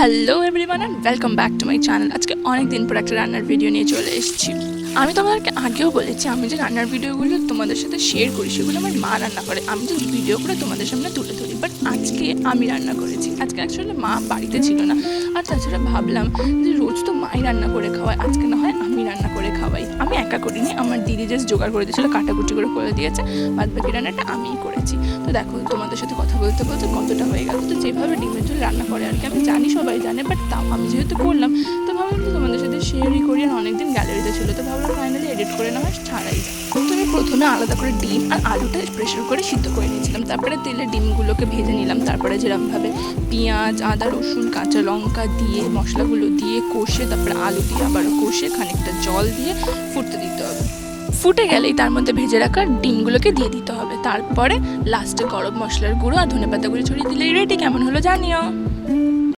Hello everyone and welcome back to my channel. আজকে অনেক দিন পর একটা রান্নার ভিডিও নিয়ে চলে এসেছি। আমি তোমাদেরকে আগেও বলেছি আমি যে রান্নার ভিডিওগুলো তোমাদের সাথে শেয়ার করি সেগুলো আমার মা রান্না করে, আমি যে ভিডিও করে তোমাদের সামনে তুলে ধরি। বাট আজকে আমি রান্না করেছি। আজকে অ্যাকচুয়ালি মা বাড়িতে ছিল না, আর তাছাড়া ভাবলাম যে রোজ তো মাই রান্না করে খাওয়ায়, আজকে না হয় আমি রান্না করে খাওয়াই। আমি একা করিনি, আমার দিদি জাস্ট জোগাড় করে দিয়েছিলো, কাটাকুটি করে দিয়েছে, বাদ বাকি রান্নাটা আমিই করেছি। তো দেখো তোমাদের সাথে কথা বলতে বলতে কতটা হয়ে গেল। তো যেভাবে ডিমের ঝোল রান্না করে আর কি আমি জানি সবাই জানে, বাট তাও আমি যেহেতু করলাম তো ভাবলাম যে তোমাদের সাথে শেয়ারই করি। আর অনেকদিন গ্যালারিতে ছিল তো ভাবলাম ফাইনালি এডিট করে না হয় ছাড়াই যায়। তো আমি প্রথমে আলাদা করে ডিম আর আলুটা প্রেশার করে সিদ্ধ করে নিয়েছিলাম, তারপরে তেলে ডিমগুলোকে ভেজে নিলাম, তারপরে যেরকমভাবে পেঁয়াজ আদা রসুন কাঁচা লঙ্কা দিয়ে মশলাগুলো দিয়ে কষে, তারপরে আলু দিয়ে আবারও কষে খানিকটা জল দিয়ে ফুটতে দিতে হবে। ফুটে গেলেই তার মধ্যে ভেজে রাখা ডিমগুলোকে দিয়ে দিতে হবে, তারপরে লাস্টে গরম মশলার গুঁড়ো আর ধনেপাতা গুঁড়ো ছড়িয়ে দিলেই রেডি। কেমন হলো জানিও।